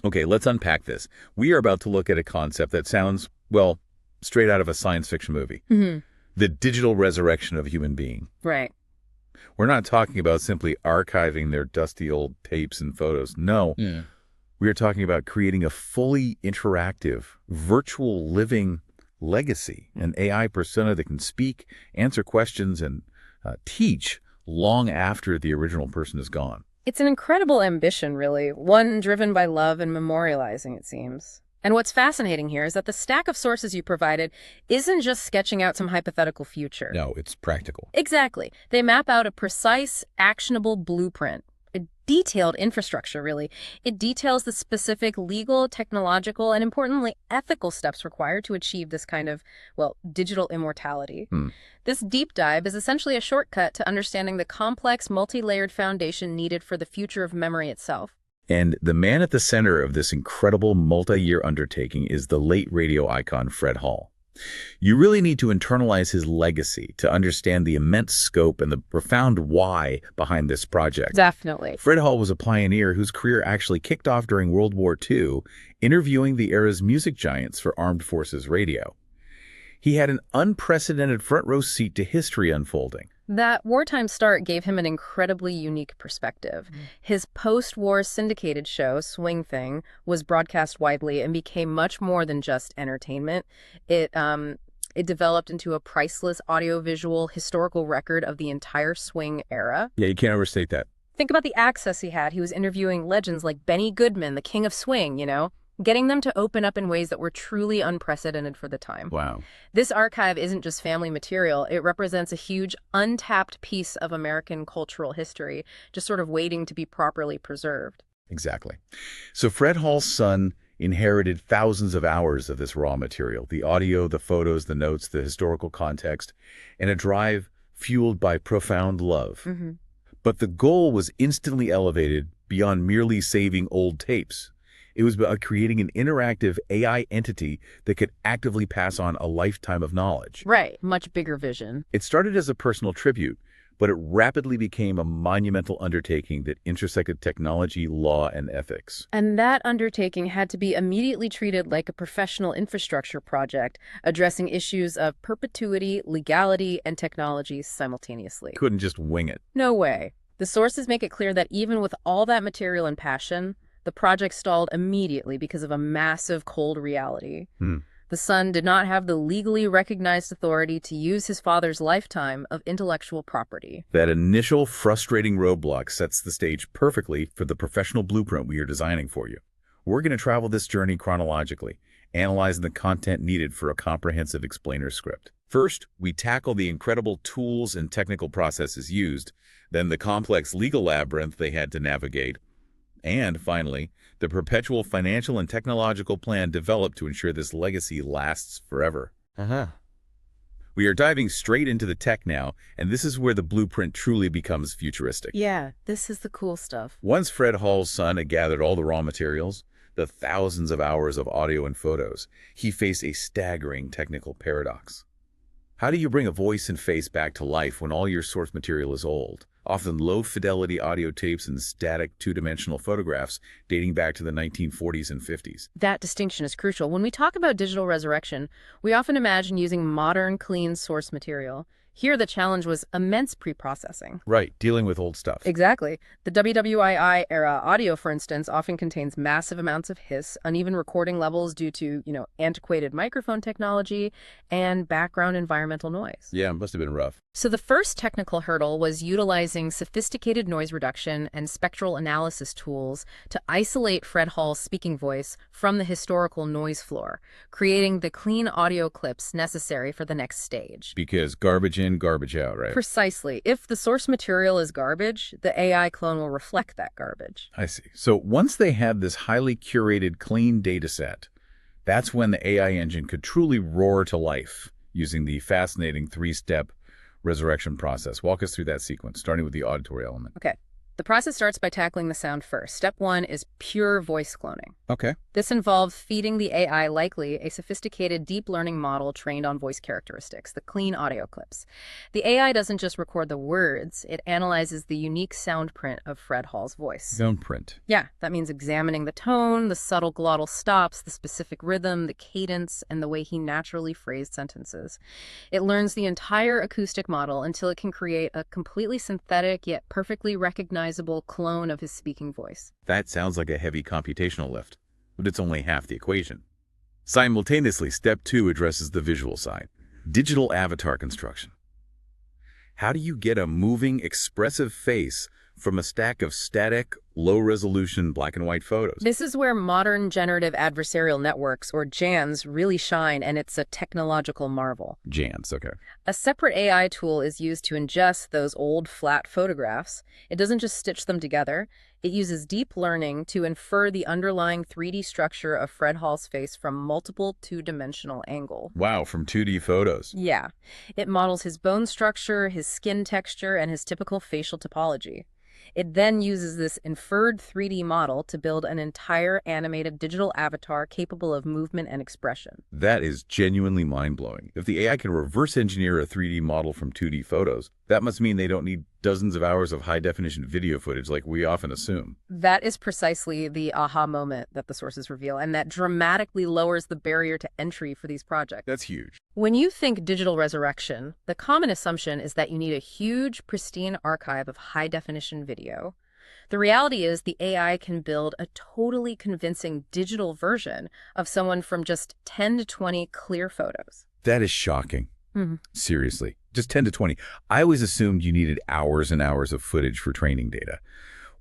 Okay, let's unpack this. We are about to look at a concept that sounds, well, straight out of a science fiction movie. Hmm. The digital resurrection of a human being. Right. We're not talking about simply archiving their dusty old tapes and photos. No, Yeah. we are talking about creating a fully interactive, virtual living legacy, an AI persona that can speak, answer questions, and teach long after the original person is gone. It's an incredible ambition, really, one driven by love and memorializing, it seems. And what's fascinating here is that the stack of sources you provided isn't just sketching out some hypothetical future. No, it's practical. Exactly. They map out a precise, actionable blueprint, a detailed infrastructure, really. It details the specific legal, technological, and importantly, ethical steps required to achieve this kind of, well, digital immortality. This deep dive is essentially a shortcut to understanding the complex, multi-layered foundation needed for the future of memory itself. And the man at the center of this incredible multi-year undertaking is the late radio icon Fred Hall. You really need to internalize his legacy to understand the immense scope and the profound why behind this project. Definitely. Fred Hall was a pioneer whose career actually kicked off during World War II, interviewing the era's music giants for Armed Forces Radio. He had an unprecedented front-row seat to history unfolding. That wartime start gave him an incredibly unique perspective. His post-war syndicated show, Swing Thing, was broadcast widely and became much more than just entertainment. It developed into a priceless audiovisual historical record of the entire swing era. Yeah, you can't overstate that. Think about the access he had. He was interviewing legends like Benny Goodman, the king of swing, getting them to open up in ways that were truly unprecedented for the time. Wow. This archive isn't just family material. It represents a huge, untapped piece of American cultural history, just sort of waiting to be properly preserved. Exactly. So Fred Hall's son inherited thousands of hours of this raw material, the audio, the photos, the notes, the historical context, and a drive fueled by profound love. But the goal was instantly elevated beyond merely saving old tapes. It was about creating an interactive AI entity that could actively pass on a lifetime of knowledge. Right. Much bigger vision. It started as a personal tribute, but it rapidly became a monumental undertaking that intersected technology, law, and ethics. And that undertaking had to be immediately treated like a professional infrastructure project, addressing issues of perpetuity, legality, and technology simultaneously. Couldn't just wing it. No way. The sources make it clear that even with all that material and passion, the project stalled immediately because of a massive cold reality. The son did not have the legally recognized authority to use his father's lifetime of intellectual property. That initial frustrating roadblock sets the stage perfectly for the professional blueprint we are designing for you. We're going to travel this journey chronologically, analyzing the content needed for a comprehensive explainer script. First, we tackle the incredible tools and technical processes used, then the complex legal labyrinth they had to navigate, and finally, the perpetual financial and technological plan developed to ensure this legacy lasts forever. We are diving straight into the tech now, and this is where the blueprint truly becomes futuristic. Yeah, this is the cool stuff. Once Fred Hall's son had gathered all the raw materials, the thousands of hours of audio and photos, he faced a staggering technical paradox. How do you bring a voice and face back to life when all your source material is old? Often low-fidelity audio tapes and static two-dimensional photographs dating back to the 1940s and 50s. That distinction is crucial. When we talk about digital resurrection, we often imagine using modern, clean source material. Here, the challenge was immense pre-processing. Right, dealing with old stuff. Exactly. The WWII-era audio, for instance, often contains massive amounts of hiss, uneven recording levels due to, antiquated microphone technology, and background environmental noise. Yeah, it must have been rough. So the first technical hurdle was utilizing sophisticated noise reduction and spectral analysis tools to isolate Fred Hall's speaking voice from the historical noise floor, creating the clean audio clips necessary for the next stage. Because garbage in, garbage out, right? Precisely. If the source material is garbage, the AI clone will reflect that garbage. I see. So once they had this highly curated, clean data set, that's when the AI engine could truly roar to life using the fascinating three-step resurrection process. Walk us through that sequence, starting with the auditory element. Okay. The process starts by tackling the sound first. Step one is pure voice cloning. Okay. This involves feeding the AI, likely a sophisticated deep learning model trained on voice characteristics, the clean audio clips. The AI doesn't just record the words, it analyzes the unique sound print of Fred Hall's voice. Sound print. Yeah, that means examining the tone, the subtle glottal stops, the specific rhythm, the cadence, and the way he naturally phrased sentences. It learns the entire acoustic model until it can create a completely synthetic yet perfectly recognizable clone of his speaking voice. That sounds like a heavy computational lift, but it's only half the equation. Simultaneously, step 2 addresses the visual side, digital avatar construction. How do you get a moving, expressive face from a stack of static, low-resolution black and white photos? This is where modern generative adversarial networks, or GANs, really shine, and it's a technological marvel. GANs, okay. A separate AI tool is used to ingest those old, flat photographs. It doesn't just stitch them together. It uses deep learning to infer the underlying 3D structure of Fred Hall's face from multiple two-dimensional angles. Wow, from 2D photos. Yeah. It models his bone structure, his skin texture, and his typical facial topology. It then uses this inferred 3D model to build an entire animated digital avatar capable of movement and expression. That is genuinely mind-blowing. If the AI can reverse engineer a 3D model from 2D photos, that must mean they don't need dozens of hours of high-definition video footage like we often assume. That is precisely the aha moment that the sources reveal, and that dramatically lowers the barrier to entry for these projects. That's huge. When you think digital resurrection, the common assumption is that you need a huge, pristine archive of high-definition video. The reality is the AI can build a totally convincing digital version of someone from just 10 to 20 clear photos. That is shocking. Seriously, just 10 to 20. I always assumed you needed hours and hours of footage for training data.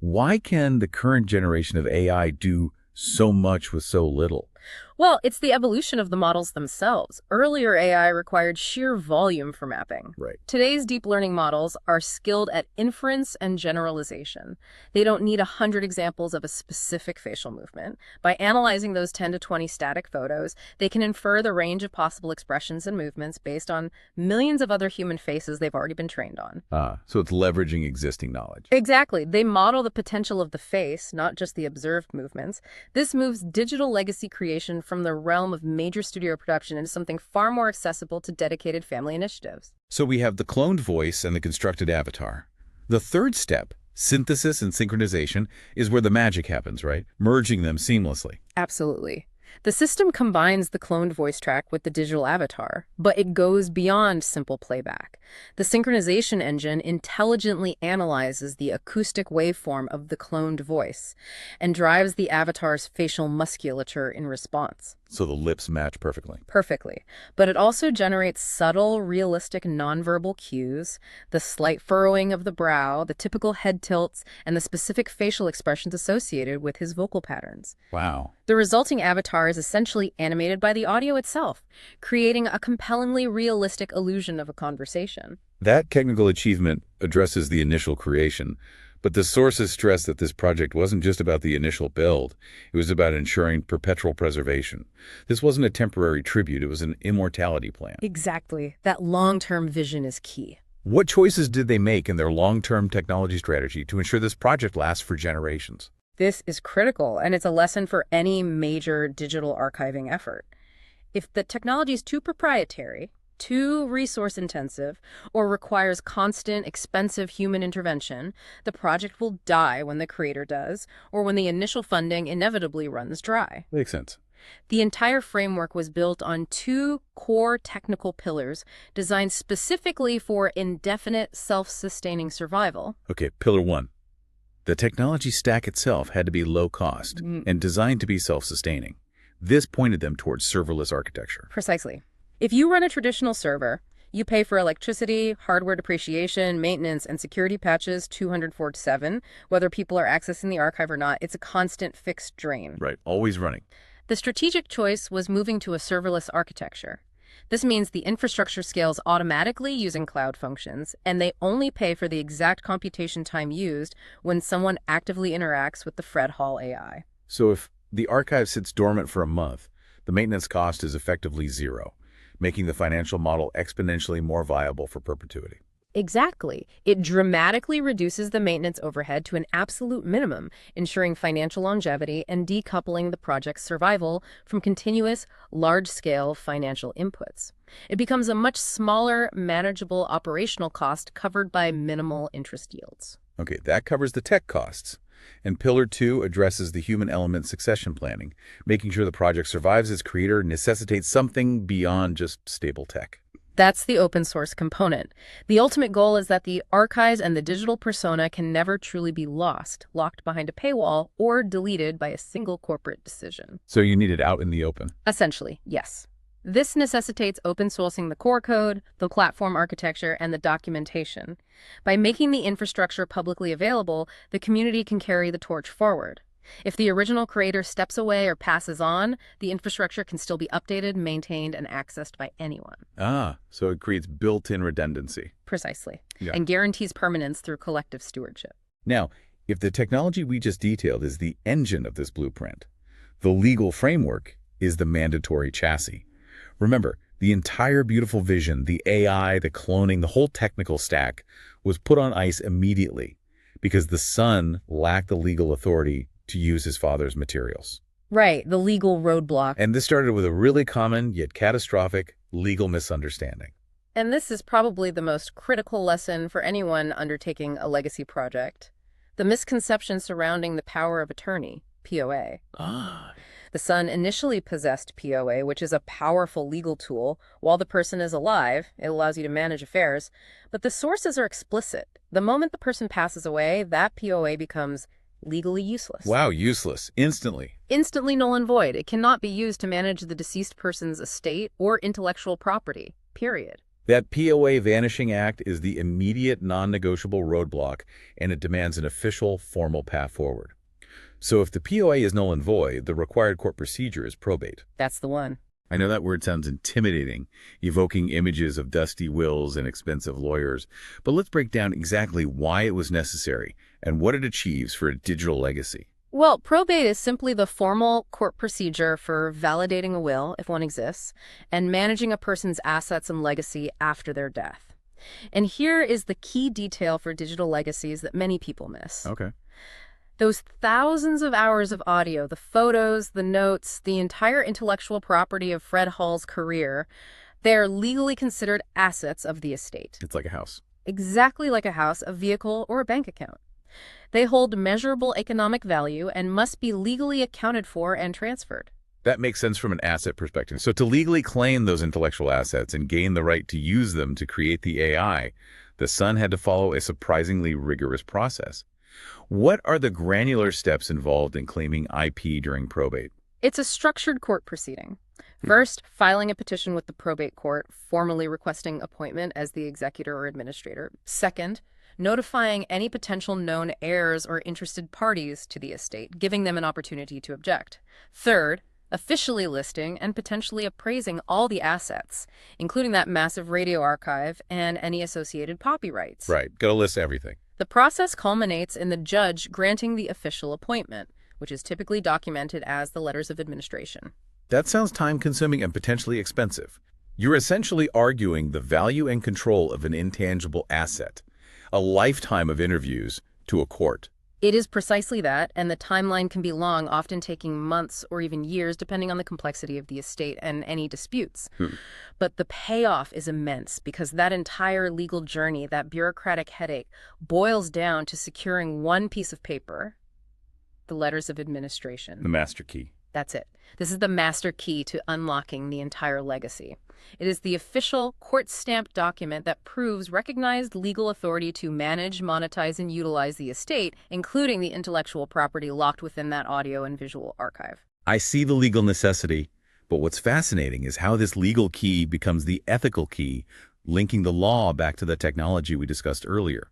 Why can the current generation of AI do so much with so little? Well, it's the evolution of the models themselves. Earlier AI required sheer volume for mapping. Right. Today's deep learning models are skilled at inference and generalization. They don't need 100 examples of a specific facial movement. By analyzing those 10 to 20 static photos, they can infer the range of possible expressions and movements based on millions of other human faces they've already been trained on. So it's leveraging existing knowledge. Exactly. They model the potential of the face, not just the observed movements. This moves digital legacy creation from the realm of major studio production into something far more accessible to dedicated family initiatives. So we have the cloned voice and the constructed avatar. The third step, synthesis and synchronization, is where the magic happens, right? Merging them seamlessly. Absolutely. The system combines the cloned voice track with the digital avatar, but it goes beyond simple playback. The synchronization engine intelligently analyzes the acoustic waveform of the cloned voice and drives the avatar's facial musculature in response. So the lips match perfectly. Perfectly. But it also generates subtle, realistic nonverbal cues, the slight furrowing of the brow, the typical head tilts, and the specific facial expressions associated with his vocal patterns. Wow. The resulting avatar is essentially animated by the audio itself, creating a compellingly realistic illusion of a conversation. That technical achievement addresses the initial creation, but the sources stress that this project wasn't just about the initial build. It was about ensuring perpetual preservation. This wasn't a temporary tribute, it was an immortality plan. Exactly. That long-term vision is key. What choices did they make in their long-term technology strategy to ensure this project lasts for generations? This is critical, and it's a lesson for any major digital archiving effort. If the technology is too proprietary, too resource-intensive, or requires constant, expensive human intervention, the project will die when the creator does, or when the initial funding inevitably runs dry. Makes sense. The entire framework was built on two core technical pillars designed specifically for indefinite, self-sustaining survival. Okay, pillar 1. The technology stack itself had to be low cost and designed to be self-sustaining. This pointed them towards serverless architecture. Precisely. If you run a traditional server, you pay for electricity, hardware depreciation, maintenance, and security patches 247. Whether people are accessing the archive or not, it's a constant fixed drain. Right, always running. The strategic choice was moving to a serverless architecture. This means the infrastructure scales automatically using cloud functions, and they only pay for the exact computation time used when someone actively interacts with the Fred Hall AI. So if the archive sits dormant for a month, the maintenance cost is effectively zero, making the financial model exponentially more viable for perpetuity. Exactly. It dramatically reduces the maintenance overhead to an absolute minimum, ensuring financial longevity and decoupling the project's survival from continuous, large-scale financial inputs. It becomes a much smaller, manageable operational cost covered by minimal interest yields. Okay, that covers the tech costs. And Pillar 2 addresses the human element succession planning, making sure the project survives its creator necessitates something beyond just stable tech. That's the open source component. The ultimate goal is that the archives and the digital persona can never truly be lost, locked behind a paywall, or deleted by a single corporate decision. So you need it out in the open. Essentially, yes. This necessitates open sourcing the core code, the platform architecture, and the documentation. By making the infrastructure publicly available, the community can carry the torch forward. If the original creator steps away or passes on, the infrastructure can still be updated, maintained, and accessed by anyone. Ah, so it creates built-in redundancy. Precisely. Yeah. And guarantees permanence through collective stewardship. Now, if the technology we just detailed is the engine of this blueprint, the legal framework is the mandatory chassis. Remember, the entire beautiful vision, the AI, the cloning, the whole technical stack was put on ice immediately because the son lacked the legal authority to use his father's materials. Right, the legal roadblock. And this started with a really common yet catastrophic legal misunderstanding. And this is probably the most critical lesson for anyone undertaking a legacy project. The misconception surrounding the power of attorney, POA. The son initially possessed POA, which is a powerful legal tool. While the person is alive, it allows you to manage affairs. But the sources are explicit. The moment the person passes away, that POA becomes legally useless. Wow, useless. Instantly. Instantly null and void. It cannot be used to manage the deceased person's estate or intellectual property, period. That POA vanishing act is the immediate non-negotiable roadblock, and it demands an official, formal path forward. So if the POA is null and void, the required court procedure is probate. That's the one. I know that word sounds intimidating, evoking images of dusty wills and expensive lawyers, but let's break down exactly why it was necessary and what it achieves for a digital legacy. Well, probate is simply the formal court procedure for validating a will, if one exists, and managing a person's assets and legacy after their death. And here is the key detail for digital legacies that many people miss. Okay. Those thousands of hours of audio, the photos, the notes, the entire intellectual property of Fred Hall's career, they're legally considered assets of the estate. It's like a house. Exactly like a house, a vehicle, or a bank account. They hold measurable economic value and must be legally accounted for and transferred. That makes sense from an asset perspective. So to legally claim those intellectual assets and gain the right to use them to create the AI, the son had to follow a surprisingly rigorous process. What are the granular steps involved in claiming IP during probate? It's a structured court proceeding. First, filing a petition with the probate court, formally requesting appointment as the executor or administrator. Second, notifying any potential known heirs or interested parties to the estate, giving them an opportunity to object. Third, officially listing and potentially appraising all the assets, including that massive radio archive and any associated copyrights. Right, gotta list everything. The process culminates in the judge granting the official appointment, which is typically documented as the letters of administration. That sounds time-consuming and potentially expensive. You're essentially arguing the value and control of an intangible asset, a lifetime of interviews to a court. It is precisely that, and the timeline can be long, often taking months or even years, depending on the complexity of the estate and any disputes. But the payoff is immense because that entire legal journey, that bureaucratic headache, boils down to securing one piece of paper, the letters of administration. The master key. That's it. This is the master key to unlocking the entire legacy. It is the official court-stamped document that proves recognized legal authority to manage, monetize, and utilize the estate, including the intellectual property locked within that audio and visual archive. I see the legal necessity, but what's fascinating is how this legal key becomes the ethical key, linking the law back to the technology we discussed earlier.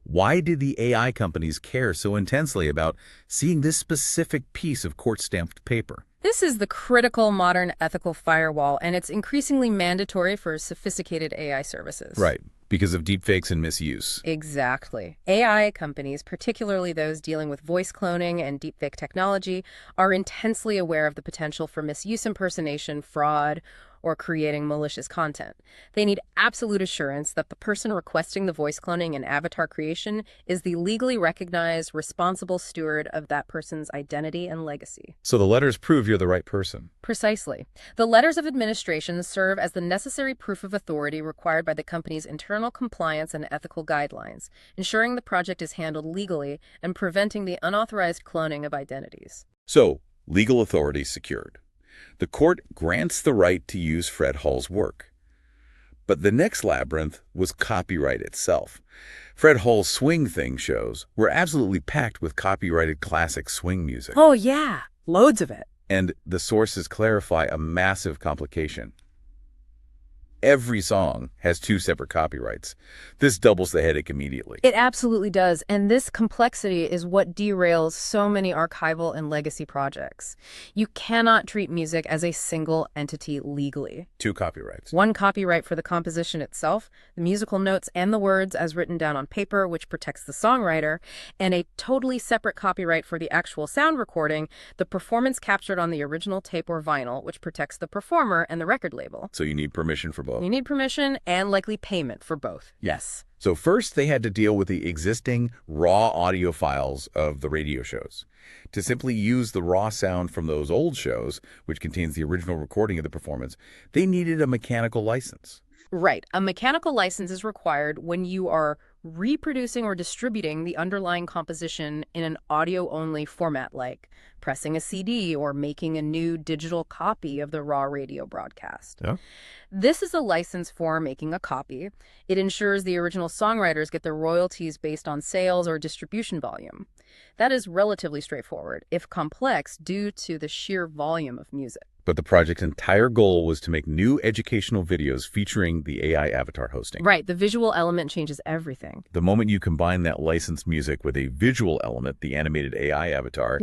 Why did the AI companies care so intensely about seeing this specific piece of court-stamped paper? This is the critical modern ethical firewall, and it's increasingly mandatory for sophisticated AI services. Right, because of deepfakes and misuse. Exactly. AI companies, particularly those dealing with voice cloning and deepfake technology, are intensely aware of the potential for misuse, impersonation, fraud, or creating malicious content. They need absolute assurance that the person requesting the voice cloning and avatar creation is the legally recognized, responsible steward of that person's identity and legacy. So the letters prove you're the right person. Precisely. The letters of administration serve as the necessary proof of authority required by the company's internal compliance and ethical guidelines, ensuring the project is handled legally and preventing the unauthorized cloning of identities. So, legal authority secured. The court grants the right to use Fred Hall's work. But the next labyrinth was copyright itself. Fred Hall's Swing Thing shows were absolutely packed with copyrighted classic swing music. Oh, yeah. Loads of it. And the sources clarify a massive complication. Every song has 2 separate copyrights. This doubles the headache immediately. It absolutely does, and this complexity is what derails so many archival and legacy projects. You cannot treat music as a single entity legally. 2 copyrights. One copyright for the composition itself, the musical notes and the words as written down on paper, which protects the songwriter, and a totally separate copyright for the actual sound recording, the performance captured on the original tape or vinyl, which protects the performer and the record label. So you need permission for both. You need permission and likely payment for both. Yes. So first they had to deal with the existing raw audio files of the radio shows. To simply use the raw sound from those old shows, which contains the original recording of the performance, they needed a mechanical license. Right. A mechanical license is required when you are reproducing or distributing the underlying composition in an audio-only format, like pressing a CD or making a new digital copy of the raw radio broadcast. Yeah. This is a license for making a copy. It ensures the original songwriters get their royalties based on sales or distribution volume. That is relatively straightforward, if complex, due to the sheer volume of music. But the project's entire goal was to make new educational videos featuring the AI avatar hosting. Right, the visual element changes everything. The moment you combine that licensed music with a visual element, the animated AI avatar,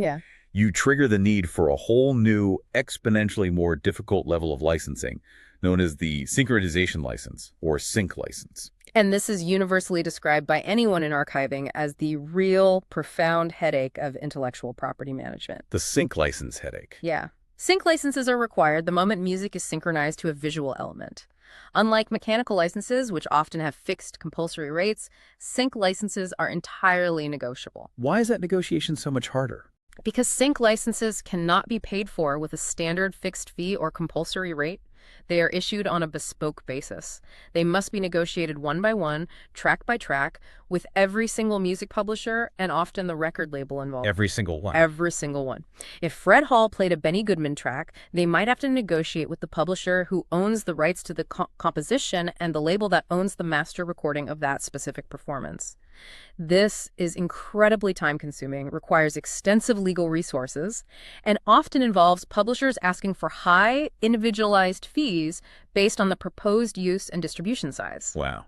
you trigger the need for a whole new, exponentially more difficult level of licensing, known as the synchronization license, or sync license. And this is universally described by anyone in archiving as the real, profound headache of intellectual property management. The sync license headache. Yeah. Sync licenses are required the moment music is synchronized to a visual element. Unlike mechanical licenses, which often have fixed compulsory rates, sync licenses are entirely negotiable. Why is that negotiation so much harder? Because sync licenses cannot be paid for with a standard fixed fee or compulsory rate. They are issued on a bespoke basis. They must be negotiated one by one, track by track, with every single music publisher and often the record label involved. Every single one. Every single one. If Fred Hall played a Benny Goodman track, they might have to negotiate with the publisher who owns the rights to the composition and the label that owns the master recording of that specific performance. This is incredibly time-consuming, requires extensive legal resources, and often involves publishers asking for high, individualized fees based on the proposed use and distribution size. Wow.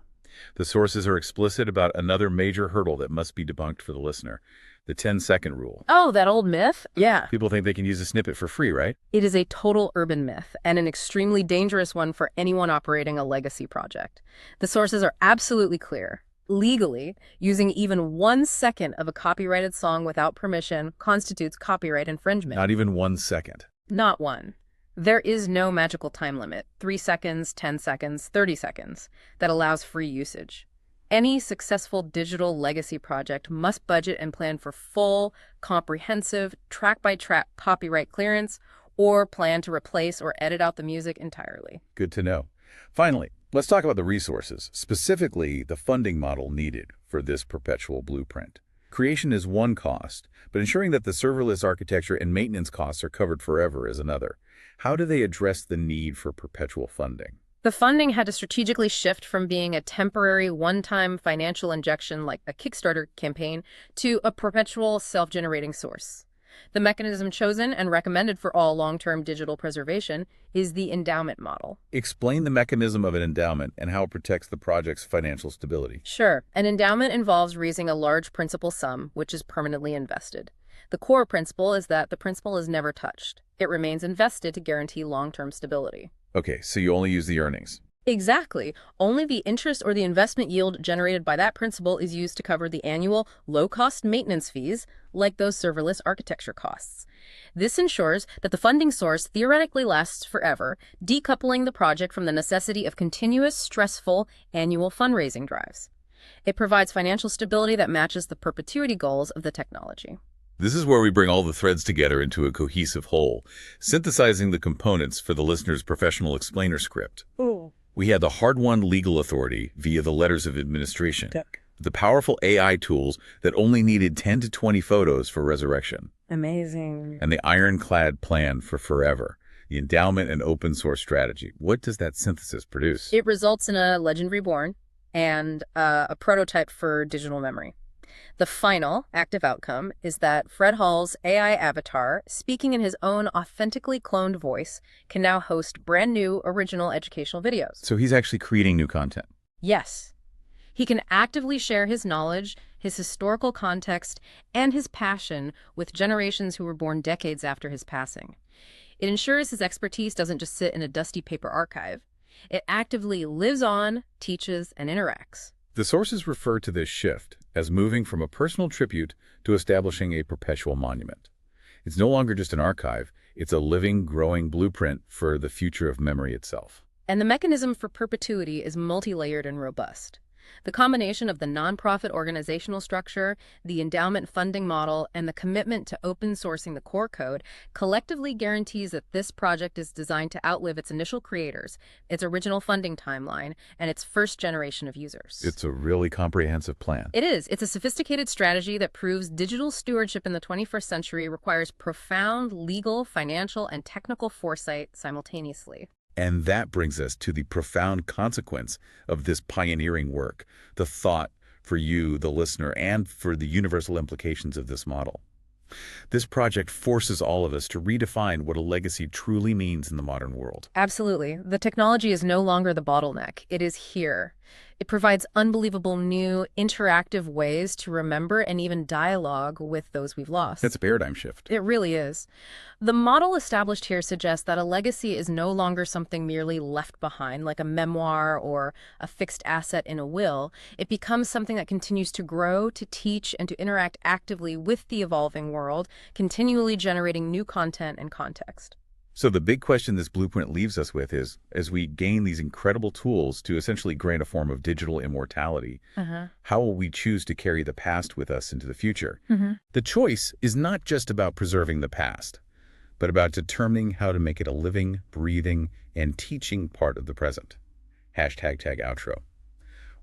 The sources are explicit about another major hurdle that must be debunked for the listener, the 10-second rule. Oh, that old myth? Yeah. People think they can use a snippet for free, right? It is a total urban myth and an extremely dangerous one for anyone operating a legacy project. The sources are absolutely clear. Legally, using even 1 second of a copyrighted song without permission constitutes copyright infringement. Not even 1 second. Not one. There is no magical time limit, 3 seconds, 10 seconds, 30 seconds, that allows free usage. Any successful digital legacy project must budget and plan for full, comprehensive, track-by-track copyright clearance, or plan to replace or edit out the music entirely. Good to know. Finally, let's talk about the resources, specifically the funding model needed for this perpetual blueprint. Creation is one cost, but ensuring that the serverless architecture and maintenance costs are covered forever is another. How do they address the need for perpetual funding? The funding had to strategically shift from being a temporary, one-time financial injection like a Kickstarter campaign to a perpetual self-generating source. The mechanism chosen and recommended for all long-term digital preservation is the endowment model. Explain the mechanism of an endowment and how it protects the project's financial stability. Sure. An endowment involves raising a large principal sum, which is permanently invested. The core principle is that the principal is never touched. It remains invested to guarantee long-term stability. Okay, so you only use the earnings. Exactly. Only the interest or the investment yield generated by that principal is used to cover the annual low-cost maintenance fees, like those serverless architecture costs. This ensures that the funding source theoretically lasts forever, decoupling the project from the necessity of continuous, stressful annual fundraising drives. It provides financial stability that matches the perpetuity goals of the technology. This is where we bring all the threads together into a cohesive whole, synthesizing the components for the listener's professional explainer script. Ooh. We had the hard-won legal authority via the letters of administration, the powerful AI tools that only needed 10 to 20 photos for resurrection, Amazing. and the ironclad plan for forever, the endowment and open source strategy. What does that synthesis produce? It results in a legend reborn and a prototype for digital memory. The final active outcome is that Fred Hall's AI avatar, speaking in his own authentically cloned voice, can now host brand new original educational videos. So he's actually creating new content. Yes. He can actively share his knowledge, his historical context, and his passion with generations who were born decades after his passing. It ensures his expertise doesn't just sit in a dusty paper archive. It actively lives on, teaches, and interacts. The sources refer to this shift as moving from a personal tribute to establishing a perpetual monument. It's no longer just an archive, it's a living, growing blueprint for the future of memory itself. And the mechanism for perpetuity is multi-layered and robust. The combination of the nonprofit organizational structure, the endowment funding model, and the commitment to open sourcing the core code collectively guarantees that this project is designed to outlive its initial creators, its original funding timeline, and its first generation of users. It's a really comprehensive plan. It is. It's a sophisticated strategy that proves digital stewardship in the 21st century requires profound legal, financial, and technical foresight simultaneously. And that brings us to the profound consequence of this pioneering work, the thought for you, the listener, and for the universal implications of this model. This project forces all of us to redefine what a legacy truly means in the modern world. Absolutely. The technology is no longer the bottleneck. It is here. It provides unbelievable new interactive ways to remember and even dialogue with those we've lost. That's a paradigm shift. It really is. The model established here suggests that a legacy is no longer something merely left behind, like a memoir or a fixed asset in a will. It becomes something that continues to grow, to teach, and to interact actively with the evolving world, continually generating new content and context. So the big question this blueprint leaves us with is, as we gain these incredible tools to essentially grant a form of digital immortality, how will we choose to carry the past with us into the future? The choice is not just about preserving the past, but about determining how to make it a living, breathing, and teaching part of the present. #outro.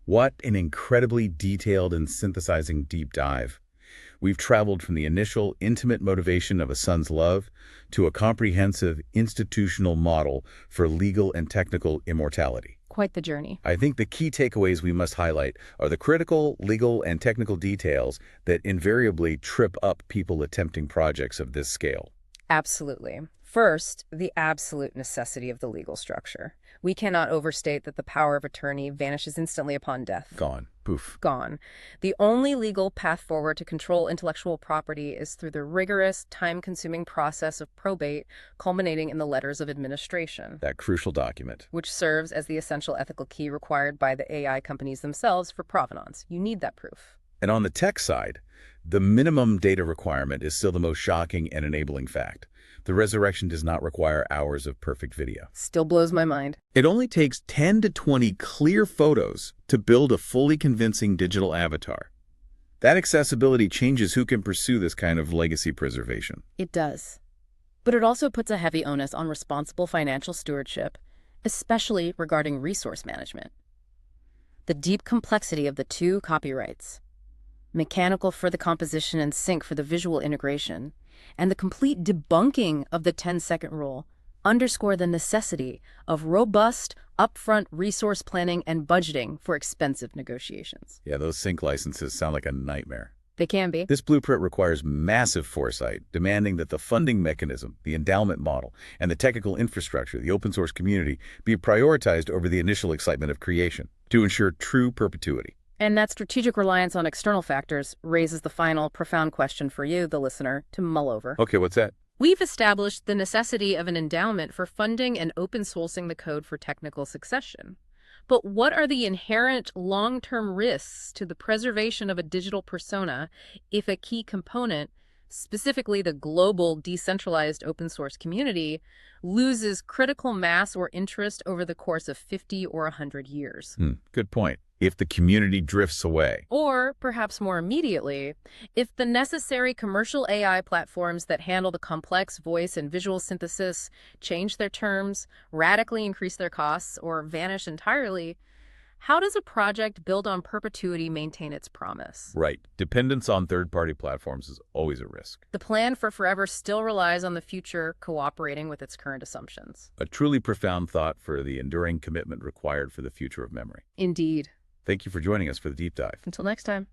What an incredibly detailed and synthesizing deep dive. We've traveled from the initial intimate motivation of a son's love to a comprehensive institutional model for legal and technical immortality. Quite the journey. I think the key takeaways we must highlight are the critical, legal, and technical details that invariably trip up people attempting projects of this scale. Absolutely. First, the absolute necessity of the legal structure. We cannot overstate that the power of attorney vanishes instantly upon death. Gone. Poof. Gone. The only legal path forward to control intellectual property is through the rigorous, time-consuming process of probate, culminating in the letters of administration. That crucial document. Which serves as the essential ethical key required by the AI companies themselves for provenance. You need that proof. And on the tech side, the minimum data requirement is still the most shocking and enabling fact. The resurrection does not require hours of perfect video. Still blows my mind. It only takes 10 to 20 clear photos to build a fully convincing digital avatar. That accessibility changes who can pursue this kind of legacy preservation. It does. But it also puts a heavy onus on responsible financial stewardship, especially regarding resource management. The deep complexity of the two copyrights, mechanical for the composition and sync for the visual integration, and the complete debunking of the 10-second rule underscore the necessity of robust, upfront resource planning and budgeting for expensive negotiations. Yeah, those sync licenses sound like a nightmare. They can be. This blueprint requires massive foresight, demanding that the funding mechanism, the endowment model, and the technical infrastructure, the open source community, be prioritized over the initial excitement of creation to ensure true perpetuity. And that strategic reliance on external factors raises the final profound question for you, the listener, to mull over. Okay, what's that? We've established the necessity of an endowment for funding and open sourcing the code for technical succession. But what are the inherent long-term risks to the preservation of a digital persona if a key component, specifically the global decentralized open source community, loses critical mass or interest over the course of 50 or 100 years? Good point. If the community drifts away. Or, perhaps more immediately, if the necessary commercial AI platforms that handle the complex voice and visual synthesis change their terms, radically increase their costs, or vanish entirely, how does a project built on perpetuity maintain its promise? Right. Dependence on third-party platforms is always a risk. The plan for forever still relies on the future cooperating with its current assumptions. A truly profound thought for the enduring commitment required for the future of memory. Indeed. Thank you for joining us for the deep dive. Until next time.